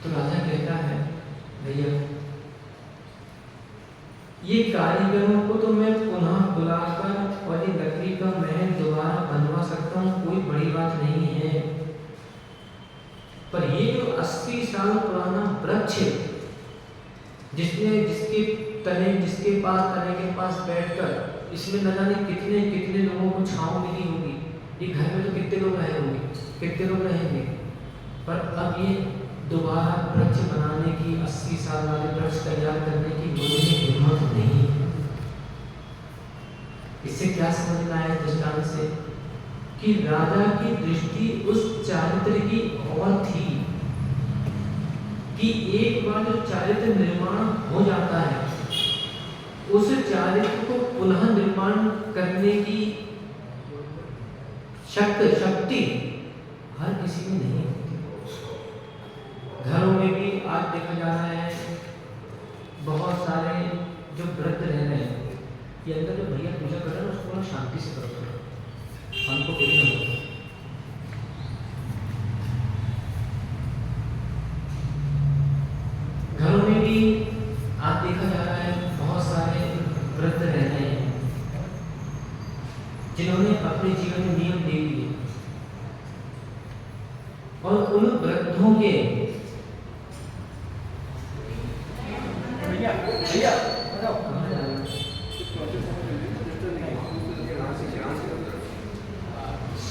तो राजा कहता है भैया ये कारीगरों को तो मैं पुनः बुलाकर और ये लकड़ी का महल दोबारा बनवा सकता हूँ, कोई बड़ी बात नहीं है। पर ये जो 80 साल पुराना वृक्ष जिसके तने के पास बैठकर इसमें न जाने कितने कितने लोगों को छांव मिली होगी, ये घर में तो कितने लोग रहे होंगे, कितने लोग रहेंगे। पर अब ये दोबारा वृक्ष बनाने की, 80 साल वाले वृक्ष तैयार करने की मुझे हिम्मत नहीं। इससे क्या समझ में आया दृष्टांत से कि राजा की दृष्टि उस चारित्र की और थी कि एक बार जो चारित्र निर्माण हो जाता है उस चारित्र को पुनः निर्माण करने की शक्ति हर किसी में नहीं होती। घरों में भी आज देखा जा रहा है बहुत सारे जो व्रत रह रहे हैं, ये अंदर जो भैया पूजा कर रहे हैं उसको शांति से करो, हमको देखना होगा। घरों में भी आज देखा जा रहा है बहुत सारे व्रत रह रहे हैं जिन्होंने अपने जीवन में नियम दे दिए और उन वृद्धों के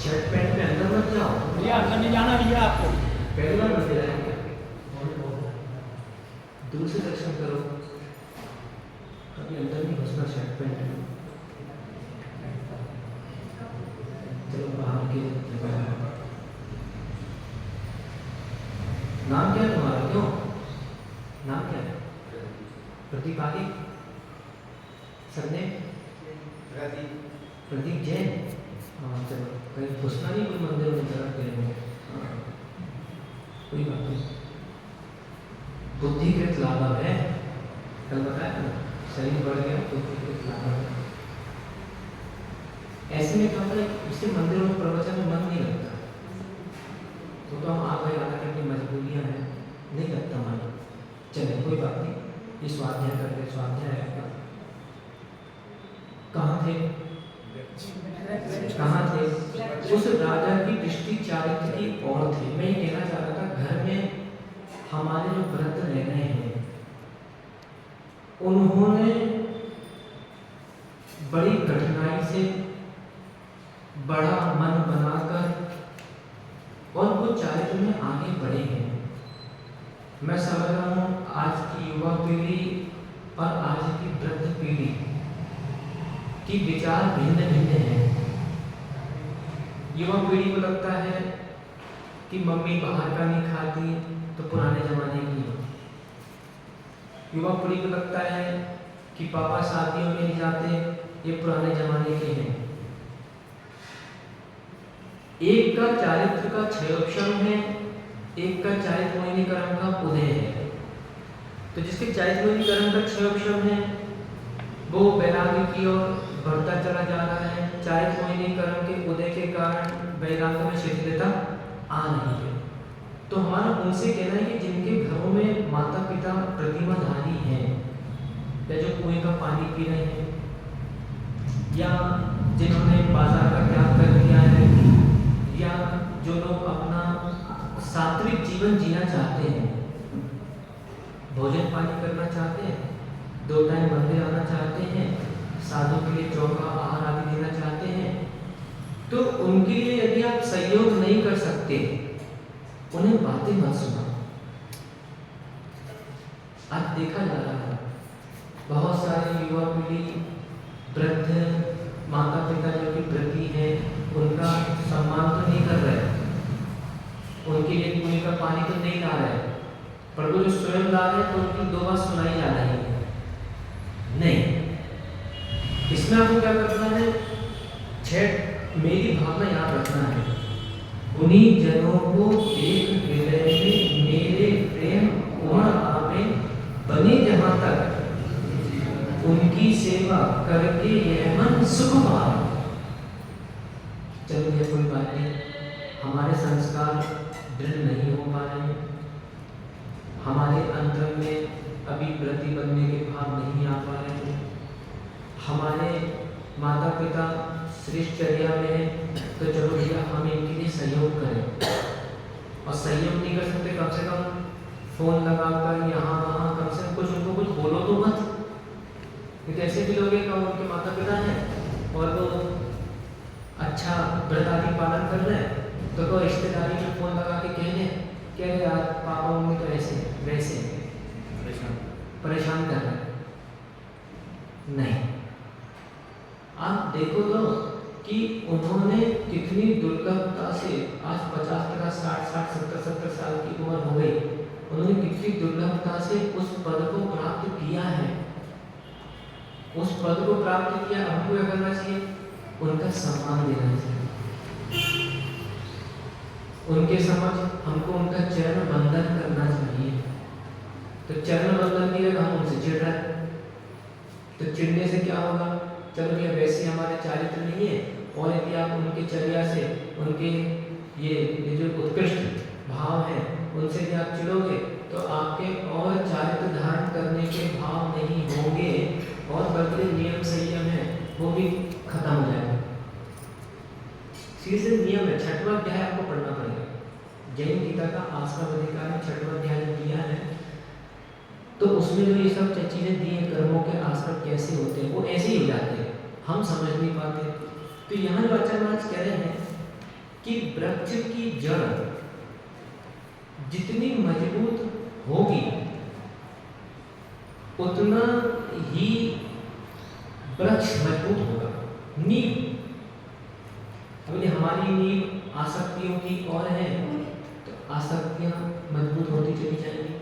शर्ट पैंट में अंदर मत जाओ भैया, अंदर नहीं जाना भैया, आपको पहली बार मंदिर आएंगे, दूर से दर्शन करो, कभी अंदर नहीं घुसना शर्ट पैंट में। चलो बाहर के नाम क्या है तुम्हारा? क्यों नाम क्या है? प्रदीप आगे सरनेम प्रदीप जैन। हाँ चलो, कहीं घुसना नहीं कोई मंदिर में जरा करेंगे, कोई बात नहीं। बुद्धिकृत लाभ है, कल बताया ना, शरीर बढ़ गया बुद्धिकृत लाभ है। ऐसे में क्या होता है, इससे मंदिरों में प्रवचन में मन नहीं लगता। तो हम आ गए, आना करके मजबूरियां हैं, नहीं लगता मन। चले कोई बात नहीं, ये स्वाध्याय करके स्वाध्याय आपका कहाँ थे? उस राजा की दृष्टि चारित्र की ओर थी। मैं ये कहना चाह रहा था, घर में हमारे जो व्रत रह रहे हैं उन्होंने बड़ी कठिनाई से बड़ा मन बनाकर और वो चारित्र में आगे बढ़े हैं। मैं समझ रहा हूँ आज की युवा पीढ़ी और आज की वृद्ध पीढ़ी की विचार भिन्न भिन्न हैं। युवा पीढ़ी को लगता है कि मम्मी बाहर का नहीं खाती तो पुराने जमाने की है। युवा पीढ़ी को लगता है कि पापा शादियों में नहीं जाते, ये पुराने जमाने के हैं। एक का चारित्र का क्षयोक्षम है, एक का चारित्र मोहिनी कर्म का उदय है। तो जिसके चारित्र मोहिनी कर्म का क्षयोक्षम है वो वैराग्य की ओर बढ़ता चला जा रहा है। चारित्र मोहिनी कर्म के उदय के कारण वैराग्य में शिथिलता आ रही है। तो हमारा उनसे कहना है कि जिनके घरों में माता पिता प्रतिमाधारी हैं, या जो कुएं का पानी पी रहे हैं, या जिन्होंने बाजार का त्याग कर दिया है, या जो लोग अपना सात्विक जीवन जीना चाहते हैं, भोजन पानी करना चाहते हैं, 2 टाइम मंदिर आना चाहते हैं, साधु के लिए चौका आहार आदि देना चाहते हैं, तो उनके लिए यदि आप सहयोग नहीं कर सकते, उन्हें बातें मत सुना। आज देखा जा रहा है बहुत सारे युवा पीढ़ी वृद्ध माता पिता जो कि प्रति है उनका सम्मान तो नहीं कर रहे, उनके लिए कुएं का पानी तो नहीं ला रहे, पर वो जो स्वयं ला रहे तो उनकी 2 बात सुनाई जा रही है। नहीं, इसमें आपको क्या करना है, मेरी भावना याद रखना है। उन्हीं जनों को एक हृदय में मेरे प्रेम उमड़ आवे, बने जहां तक उनकी सेवा करके यह मन सुख पाए। चलो ये कोई बात नहीं, हमारे संस्कार दृढ़ नहीं हो पा रहे हैं, हमारे अंतर में अभी प्रति बनने के भाव नहीं आ पा रहे हैं, माता पिता श्रेष्ठचर्या में है तो चलो भैया हम इनके लिए सहयोग करें, और सहयोग नहीं कर सकते कम से कम फ़ोन लगाकर यहाँ वहाँ कम से कम कुछ उनको कुछ बोलो तो मत। क्योंकि ऐसे भी लोग हैं का उनके माता पिता हैं और वो अच्छा व्रत आदि पालन कर रहे हैं, तो वो रिश्तेदारी में फ़ोन लगा के कह दें क्या यार पापा मम्मी तो ऐसे वैसे परेशान कर रहे हैं। नहीं, आप देखो तो कि उन्होंने कितनी दुर्लभता से, आज 50 60 70 साल की उम्र हो गई, उन्होंने कितनी दुर्लभता से उस पद को प्राप्त किया है। उस पद को प्राप्त किया, हमको क्या करना चाहिए? उनका सम्मान देना चाहिए, उनके समझ हमको उनका चरण बंदन करना चाहिए। तो चरण बंदन नहीं है, हम उनसे चिढ़ रहे हैं, तो चिढ़ने से क्या होगा? चलो ये वैसे हमारे चारित्र नहीं है, और यदि आप उनके चर्या से, उनके ये जो उत्कृष्ट भाव है उनसे यदि आप चिढ़ोगे तो आपके और चारित्र धारण करने के भाव नहीं होंगे, और बल्कि नियम संयम है वो भी खत्म हो जाएगा। सीधे नियम है, 6वां अध्याय आपको पढ़ना पड़ेगा। जैन गीता का आश्रम अधिकार में 6वां अध्याय दिया है, तो उसमें जो ये सब चीज़ें दी हैं, कर्मों के आश्रम कैसे होते हैं, वो ऐसे ही हो जाते हैं, हम समझ नहीं पाते। तो यहाँ जो आचार्य महाराज कह रहे हैं कि वृक्ष की जड़ जितनी मजबूत होगी उतना ही वृक्ष मजबूत होगा। नींव, अभी हमारी नींव आसक्तियों की ओर है तो आसक्तियां मजबूत होती चली जाएंगी।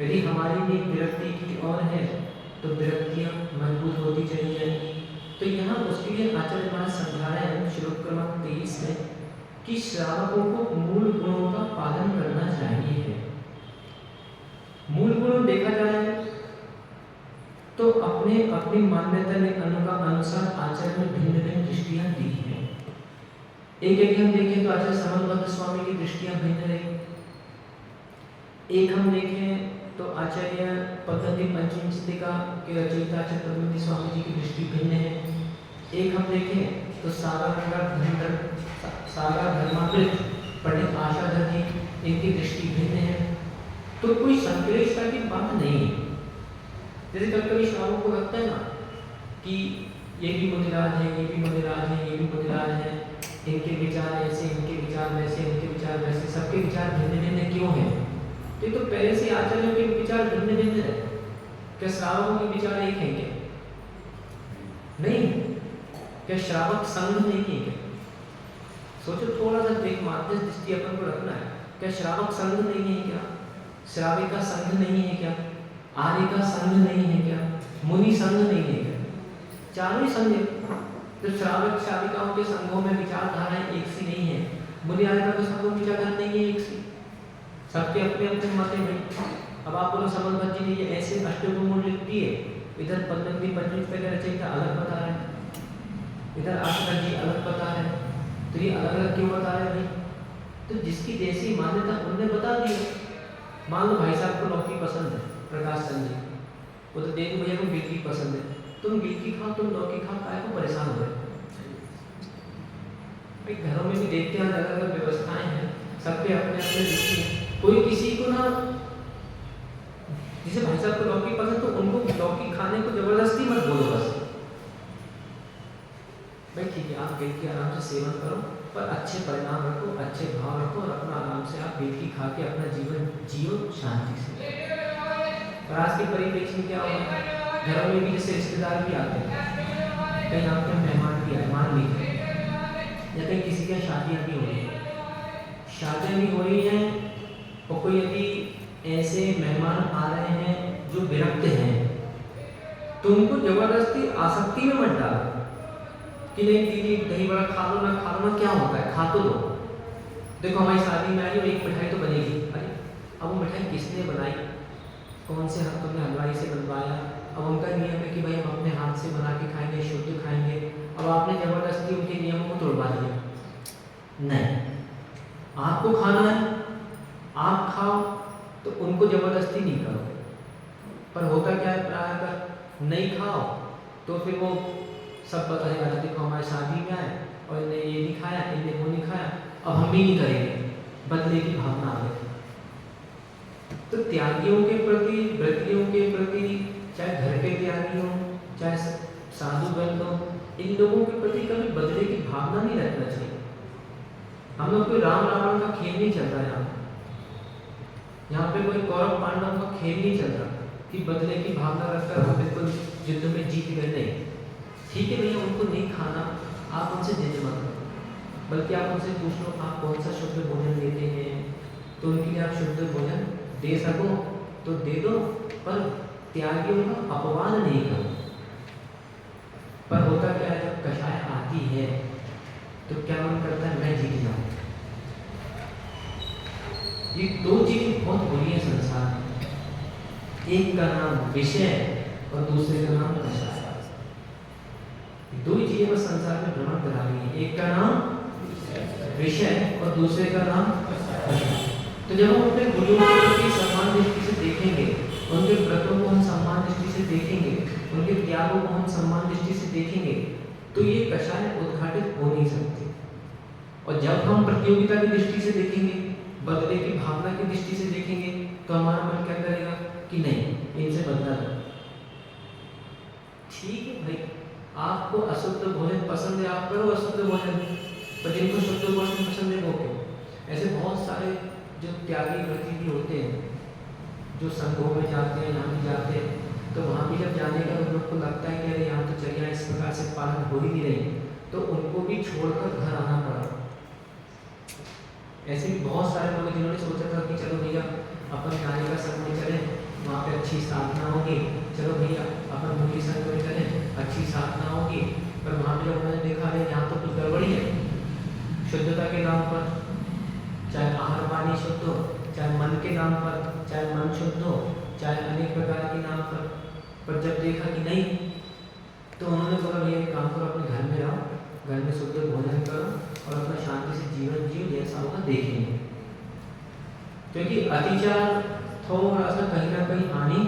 यदि हमारी नींव विरक्ति की ओर है तो विरक्तियां मजबूत होती चली जाएंगी। तो यहाँ उसके लिए आचार्य महाराज समझा रहे हैं श्लोक क्रमांक 23 में कि श्रावकों को मूल गुणों का पालन करना चाहिए। मूल गुण देखा जाए तो अपने अपनी मान्यता के अनुसार आचार्य ने भिन्न भिन्न दृष्टियां दी हैं। एक यदि हम देखें तो आचार्य समन्वत स्वामी की दृष्टियां भिन्न रही। एक हम देखें तो आचार्य पतंजलि पंचमचितिका के रचयिता आचार्य पद्मनाभ स्वामी जी की दृष्टि भिन्न है। एक हम देखें तो सागर धर्मामृत पंडित आशाधर जी, इनकी दृष्टि भिन्न है। तो कोई संक्लेशता की बात नहीं है। जैसे कभी कभी श्रावकों को लगता है ना कि ये भी मुनिराज है, ये भी मुनिराज है, ये भी मुनिराज है, इनके विचार ऐसे, इनके विचार वैसे, इनके विचार वैसे, सबके विचार भिन्न भिन्न क्यों हैं? तो पहले से आचार्यों के विचार भिन्न भिन्न है। क्या श्रावकों के विचार एक है क्या? नहीं। क्या श्रावक संघ नहीं है क्या? सोचो थोड़ा सा, एक माध्यम दृष्टि अपन को रखना है। क्या श्रावक संघ नहीं है क्या? श्राविका संघ नहीं है क्या? आर्य का संघ नहीं है क्या? मुनि संघ नहीं है क्या? चारों ही संघ है। तो श्रावक श्राविकाओं के संघों में विचारधाराएं एक सी नहीं है, मुनि आर्य के संघों में विचारधारा नहीं है एक सी, सबके अपने अपने मत हैं। अब आप बोलो समन्वत जी ने ये ऐसे अष्टगुण लिख दिए, इधर पद्मनाभ पंचमचितिका का रचयिता अलग बता रहे हैं, इधर आचार्य जी अलग बता रहे हैं, तो ये अलग अलग क्यों बता रहे हैं भाई? तो जिसकी जैसी मान्यता उन्होंने बता दी। मान लो भाई साहब को लौकी पसंद है, प्रकाश चंद जी, वो तो देखो भैया को गिलकी पसंद है, तुम गिलकी खाओ, तुम लौकी खाओ, काय को परेशान हो गए? भाई घरों में भी देखते हैं अलग अलग व्यवस्थाएं हैं, सबके अपने अपने दृष्टि हैं। कोई किसी को ना, जिसे भाई साहब को लौकी पसंद तो उनको लौकी खाने को जबरदस्ती मत बोलो बस। भाई ठीक है, आप गिलकी आराम से सेवन करो, पर अच्छे परिणाम रखो, अच्छे भाव रखो, और अपना आराम से आप गिलकी खा के अपना जीवन जियो शांति से। और आज के परिप्रेक्ष्य में क्या होगा, घरों में भी जैसे रिश्तेदार भी आते हैं, कहीं आपके मेहमान भी आए, मान लीजिए, या कहीं किसी की शादियाँ भी हो रही हैं, शादियाँ भी हो रही हैं, और कोई यदि ऐसे मेहमान आ रहे हैं जो विरक्त हैं, तो उनको जबरदस्ती आसक्ति में मत डालो कि नहीं दीदी दही बड़ा खा लो ना, क्या होता है, खा तो लो। देखो हमारी शादी में आई और एक मिठाई तो बनेगी, अरे अब वो मिठाई किसने बनाई, कौन से हाथों में हलवाई से बनवाया, अब उनका नियम है कि भाई हम अपने हाथ से बना के खाएंगे, शुद्ध खाएंगे, अब आपने जबरदस्ती उनके नियमों को तोड़वा दिया। नहीं, आपको खाना है आप खाओ, तो उनको जबरदस्ती नहीं करो। पर होता क्या है, प्राय अगर नहीं खाओ तो फिर वो सब पता है, देखो हमारे शादी में आए और इन्हें ये नहीं खाया, इन्हें वो नहीं खाया, अब हम भी नहीं करेंगे, बदले की भावना आ गई। तो त्यागियों के प्रति, व्रतियों के प्रति, चाहे घर के त्यागी हों, चाहे साधु बंद हो, इन लोगों के प्रति कभी बदले की भावना नहीं रखना चाहिए। हम लोग कोई राम रावण का खेल नहीं चल रहा है, यहाँ पे कोई कौरव पांडव का खेल नहीं चल रहा कि बदले की भावना रखकर हम बिल्कुल युद्ध में जीत गए। नहीं, ठीक है भैया, उनको नहीं खाना, आप उनसे जिद मत करो, बल्कि आप उनसे पूछ लो आप कौन सा शुद्ध भोजन देते हैं, तो उनके लिए आप शुद्ध भोजन दे सको तो दे दो, पर त्यागियों का अपमान नहीं करो। पर होता क्या है, जब कषाय आती है तो क्या मन करता है, मैं जीत जाऊं। ये दो चीजें बहुत बुरी है संसार में, एक का नाम विषय और दूसरे का नाम कषाय। दो ही चीजें बस संसार में भ्रमण करा रही है, एक का नाम विषय और दूसरे का नाम कषाय। तो जब हम अपने गुरुओं को सम्मान दृष्टि से देखेंगे, उनके व्रतों को हम सम्मान दृष्टि से देखेंगे, उनके त्यागों को हम सम्मान दृष्टि से देखेंगे, तो ये कषाय उद्घाटित हो नहीं सकते। और जब हम प्रतियोगिता की दृष्टि से देखेंगे, बदले की भावना की दृष्टि से देखेंगे, तो हमारा मन क्या करेगा कि नहीं, इनसे बदला लो। ठीक है भाई, आपको अशुद्ध भोजन पसंद है, आप करो अशुद्ध भोजन, पर जिनको शुद्ध भोजन पसंद है वो क्यों? ऐसे बहुत सारे जो त्यागी व्रती भी होते हैं, जो संघों में जाते हैं, यहाँ भी जाते हैं, तो वहाँ भी जब जाने का उन लोग को लगता है कि अरे यहाँ तो चर्या इस प्रकार से पालन हो ही नहीं रही, तो उनको भी छोड़कर घर आना पड़ा। ऐसे भी बहुत सारे लोग जिन्होंने सोचा था कि चलो भैया अपन नारी का संघ में चले, वहाँ पे अच्छी साधना होगी, चलो भैया अपन मुनि संघ में चले, अच्छी साधना होगी, पर वहाँ पे जब उन्होंने देखा है यहाँ तो कुछ गड़बड़ी है, शुद्धता के नाम पर, चाहे आहार पानी शुद्ध हो, चाहे मन के नाम पर, चाहे मन शुद्ध हो, चाहे अनेक प्रकार के नाम पर जब देखा कि नहीं, तो उन्होंने बोला भैया एक काम करो, अपने घर में रहो, घर में शुद्ध भोजन करो और अपना शांति से जीवन जियो, जैसा होगा देखेंगे। क्योंकि अतिचार थोड़ा सा कहीं ना कहीं हानि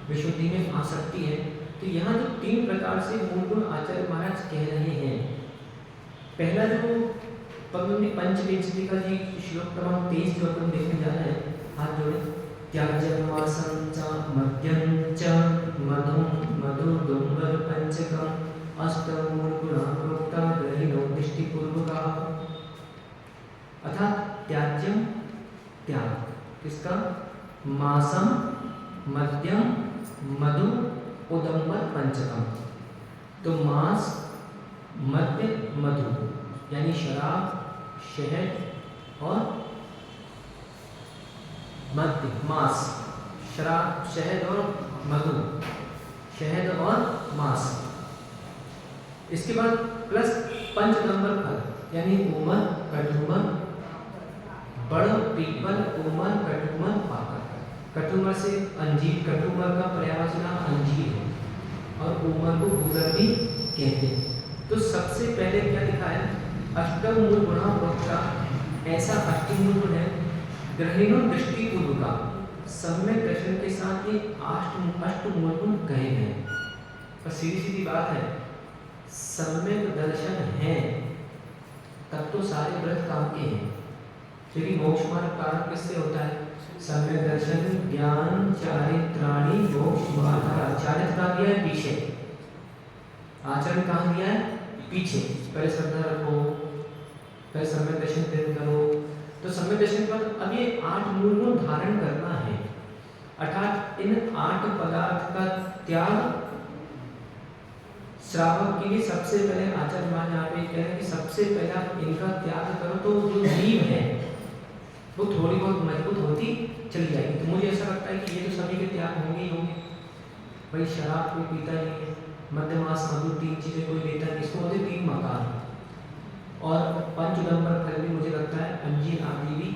विशुद्धि में आ सकती है। तो यहाँ जो 3 प्रकार से मूल गुण आचार्य महाराज कह रहे हैं, पहला जो पद्मनि पंचविंशति का जी श्लोक क्रमांक 23 जो अपन देखने जा रहे हैं, हाथ जोड़े, त्याज्यं मासं च मद्यं च मधुर्दुम्बर पंचकम् अष्टम मूलगुणाः प्रोक्ता ग्रहिणो दृष्टिपूर्वकः। अर्थात त्याज्यम त्याग किसका, मासम मद्यम मधु उदम्बर पंचकम। तो मांस, मद्य, मधु यानी शराब, शहद और मद्य, मांस, शराब, शहद और मधु, शहद और मांस। इसके बाद प्लस 5 नंबर फल यानी उमर, कटुमर, बड़, पीपल, उमर, कटुमर, पाकर। कटुमर से अंजीर, कटुमर का पर्यायवाची नाम अंजीर है और उमर को गूलर भी कहते हैं। तो सबसे पहले क्या लिखा है, अष्टम मूल गुणा प्रोक्ता, ऐसा अष्टम मूल गुण है ग्रहिणो दृष्टिपूर्वका, सम्यक दर्शन के साथ ये अष्ट मूल गुण कहे गए। और सीधी सीधी बात है, सम्यक दर्शन है तब तो सारे व्रत काम के हैं, क्योंकि मोक्ष मार्ग प्रारंभ किससे होता है, सम्यक दर्शन, ज्ञान, चारित्राणि मोक्ष मार्ग। चारित्र कहाँ दिया है, पीछे, आचरण कहाँ दिया है, पीछे। पहले श्रद्धा रखो, पहले सम्यक दर्शन फिर करो। तो सम्यक दर्शन पर अब ये 8 मूल गुण धारण करना है, अर्थात इन 8 पदार्थ का त्याग श्रावक के लिए सबसे पहले आचार्य महाराज यहाँ पे कह रहे हैं कि सबसे पहला इनका त्याग करो, तो जो नींव है वो थोड़ी बहुत मजबूत होती चली जाएगी। तो मुझे ऐसा लगता है कि ये तो सभी के त्याग होंगे ही होंगे। भाई शराब कोई पीता नहीं है, मध्य मास मधु 3 चीज़ें कोई लेता नहीं, इसको बोलते 3 मकान। और 5 नंबर फल भी मुझे लगता है अंजीर आदि भी।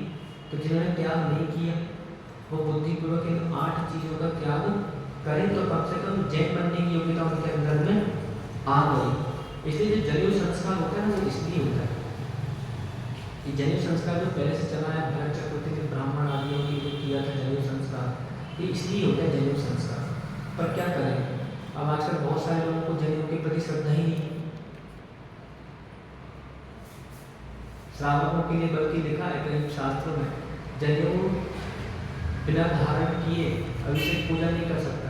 तो जिन्होंने त्याग नहीं किया वो बुद्धिपूर्वक इन 8 चीज़ों का त्याग करें, तो कम से कम जैन बनने की योग्यता उनके अंदर में आ गई। इसलिए जो जनेऊ संस्कार होता है ना, वो इसलिए होता है कि जनेऊ संस्कार जो पहले से चला है, भरत चक्रवर्ती के ब्राह्मण आदियों ने जो किया था जनेऊ संस्कार, ये इसलिए होता है जनेऊ संस्कार। पर क्या करें, अब आजकल बहुत सारे लोगों को जनेऊ के प्रति श्रद्धा ही नहीं, श्रावकों के लिए बल्कि लिखा है कई शास्त्रों में, जनेऊ बिना धारण किए अभिषेक पूजा नहीं कर सकता,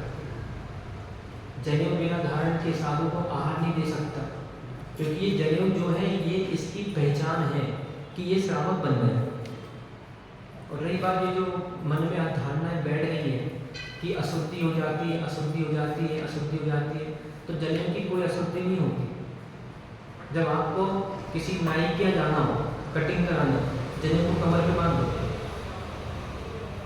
जनेऊ बिना धारण के साधु को आहार नहीं दे सकता, क्योंकि ये जनेऊ जो है ये इसकी पहचान है कि ये श्रावक बन गए। और रही बात ये जो मन में धारणाएं बैठ गई है कि अशुद्धि हो जाती है, अशुद्धि हो जाती है, अशुद्धि हो जाती है, तो जनेऊ की कोई अशुद्धि नहीं होती। जब आपको किसी नाई के यहाँ जाना हो कटिंग कराने, जनेऊ को कमर पे बांध दो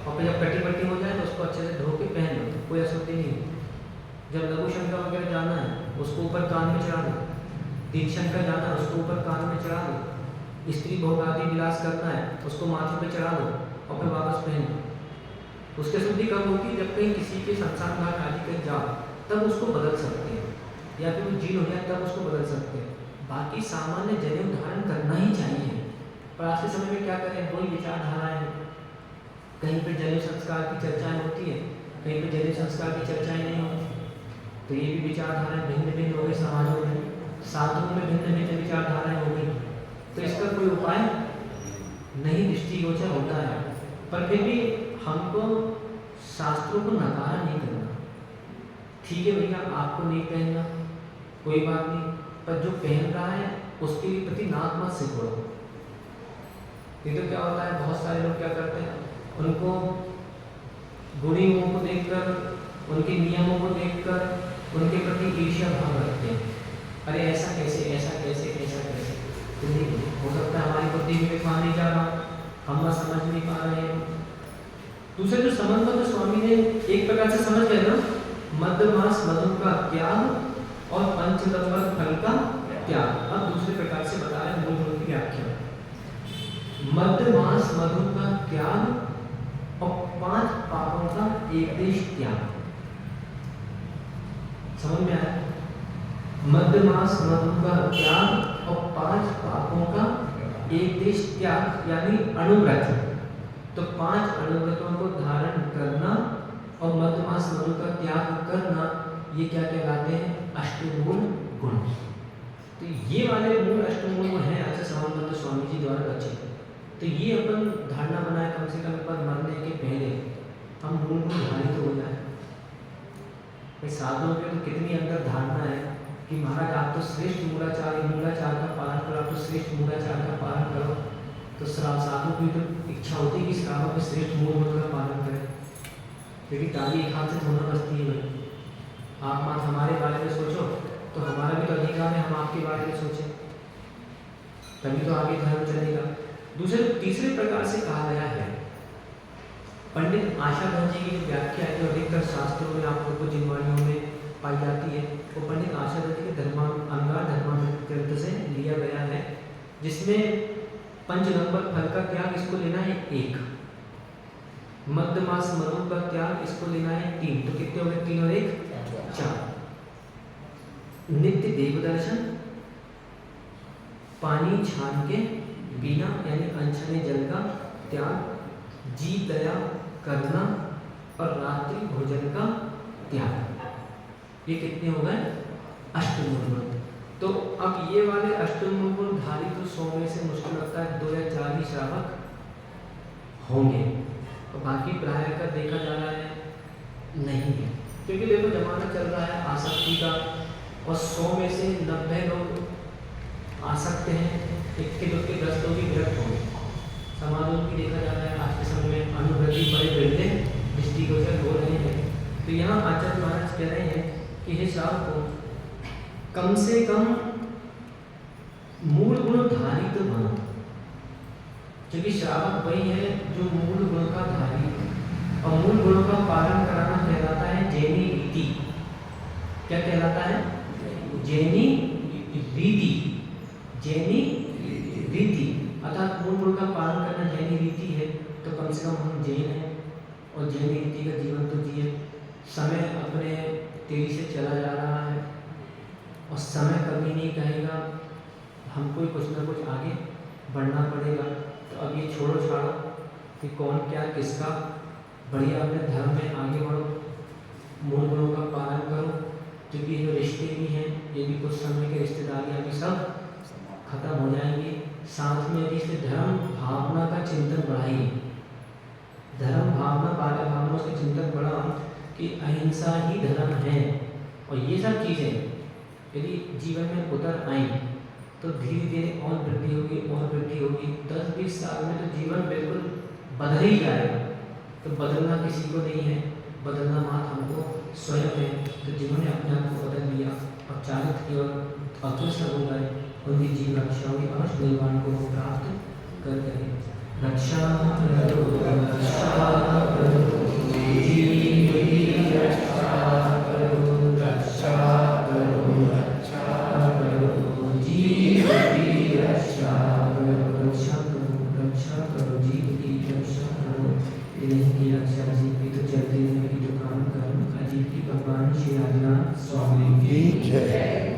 और फिर जब कटिंग वटिंग हो जाए तो उसको अच्छे से धो के पहन लो, कोई अशुद्धि नहीं होती। जब लघु शंकर वगैरह जाना है उसको ऊपर कान में चढ़ा दो, दीन शंकर जाना है उसको ऊपर कान में चढ़ा दो, स्त्री भोग आदि विलास करना है उसको माथे पे चढ़ा दो और फिर वापस पहन लो। उसकी शुद्धि कब होगी? जब कहीं किसी के संसार घाट आदि कहीं जाओ तब उसको बदल सकते हैं, या फिर वो जीर्ण हो जाए तब उसको बदल सकते हैं। बाकी सामान्य जनेऊ धारण करना ही चाहिए। पर आज के समय में क्या करें, वही विचारधाराएं हैं। कहीं पर जनेऊ संस्कार की चर्चाएं होती है, कहीं पर जनेऊ संस्कार की चर्चाएं नहीं होती। तो ये भी विचारधाराएं भिन्न भिन्न हो गई समाजों में, साधुओं में भिन्न भिन्न विचारधाराएं हो गई। तो इसका कोई उपाय नहीं दृष्टिगोचर होता है। पर फिर भी हमको शास्त्रों को नकारा नहीं करना। ठीक है भैया, आपको नहीं पहनना कोई बात नहीं, पर जो पहन रहा है उसके प्रति नाक मत सिकोड़ो। ये तो क्या होता है, बहुत सारे लोग क्या करते हैं, उनको गुणियों को देखकर, उनके नियमों को देखकर उनके प्रति ईर्ष्या भाव रखते हैं। अरे ऐसा कैसे, ऐसा कैसे, ऐसा कैसे। तो नहीं हो सकता है हमारी बुद्धि में मान नहीं जा रहा, हम ना समझ नहीं पा रहे हैं। दूसरे जो समन्वय स्वामी ने एक प्रकार से समझ गए ना, मध्यमास मधु का त्याग और पंचदंबर फल का त्याग। अब दूसरे प्रकार से बता रहे मूल गुण की व्याख्या। मध्यमास मधु का त्याग और 5 पापों का एक देश त्याग। समझ में आया? मध्यमास मधु का त्याग और 5 पापों का एक देश त्याग, यानी अनुव्रत। तो 5 अनुव्रतों को धारण करना और मध्यमास मधु का त्याग करना, ये क्या कहलाते हैं? अष्टमूल गुण। तो ये वाले मूल अष्टमूल गुण हैं अच्छा समानंद स्वामी जी द्वारा रचित। तो ये अपन धारणा बनाए कम से कम पर मरने के पहले हम मूल गुण धारित हो जाए। साधुओं के तो कितनी अंदर धारणा है कि महाराज आप तो श्रेष्ठ मूलाचार का पालन करो, आप तो श्रेष्ठ मूलाचार का पालन करो। तो साधु की तो इच्छा होती है कि श्रावक में श्रेष्ठ मूल गुण का पालन करें, क्योंकि ताली एक हाथ से धोना बसती है भाई। आप मत हमारे बारे में सोचो, तो हमारा भी तो अधिकार है हम आपके बारे में सोचें, तभी तो आगे धर्म चलेगा। तीसरे प्रकार से कहा गया है, पंडित आशाधर जी की व्याख्या है जो अधिकतर शास्त्रों में आप लोग को जिन वाणियों में पाई जाती है, वो पंडित आशाधर जी के अंगार धर्मामृत ग्रंथ से लिया गया है, जिसमें पंचदंबर फल का त्याग इसको लेना है 1, मध्यमास मधु का त्याग इसको लेना है 3। तो कितने हो गए? 3 और 1 4। नित्य देव दर्शन, पानी छान के पीना यानी अनछने जल का त्याग, जीव दया करना और रात्रि भोजन का त्याग। ये कितने हो गए? अष्टमूल गुण। तो अब ये वाले अष्टमूल गुण धारी तो 100 में से मुश्किल लगता है 2 या 4 ही श्रावक होंगे, और बाकी प्राय का देखा जा रहा है नहीं है, क्योंकि देखो जमाना चल रहा है आसक्ति का, और 100 में से 90 लोग आसक्त हैं, 10 लोग ही विरक्त होंगे। समाजों की देखा जा रहा है आज के समय में अनुव्रति बड़े बेटे दृष्टिगोचर हो रहे हैं। तो यहाँ आचार्य महाराज कह रहे हैं कि हे श्रावक को कम से कम मूल गुण धारित बनो, क्योंकि श्रावक वही है जो मूल गुण का धारी है, और मूल गुणों का पालन कराना कहलाता है जैनी रीति। क्या कहलाता है? जैनी रीति। जैनी रीति अर्थात मूल गुण का पालन करना जैनी रीति है। तो कम से कम हम जैन हैं और जैनी रीति का जीवन तो जिए। समय अपने तेजी से चला जा रहा है और समय कभी नहीं कहेगा, हमको कुछ ना कुछ आगे बढ़ना पड़ेगा। तो अब ये छोड़ो छाड़ो कि कौन क्या किसका, बढ़िया अपने धर्म में आगे बढ़ो, मूल गुणों का पालन करो, क्योंकि ये रिश्ते भी हैं, ये भी कुछ समय के रिश्तेदारियाँ भी सब खत्म हो जाएंगी। साथ में यदि इससे धर्म भावना का चिंतन बढ़ाइए, धर्म भावना बाल्य भावना उसका चिंतन बढ़ा कि अहिंसा ही धर्म है, और ये सब चीज़ें यदि जीवन में उतर आई तो धीरे धीरे और वृद्धि होगी और वृद्धि होगी। 10-20 साल में तो जीवन बिल्कुल बदल ही जाएगा। तो बदलना किसी को नहीं है, बदलना मात्र हमको स्वयं है। तो जिन्होंने अपने आप को बदल लिया और चारित्र की ओर अग्रसर हो गए, उनकी जीव रक्षा होगी, अवश्य निर्वाण को प्राप्त कर गए। रक्षा करो, रक्षा करो, जीव की रक्षा करो, रक्षा करो, रक्षा करो, जीव की रक्षा करो, रक्षा करो, रक्षा करो, जीव की रक्षा करो। देह की रक्षा जीव की तो चलते रहेगी, जो काम कर्म अजीब की भगवान श्री राजनाथ स्वामी की जय।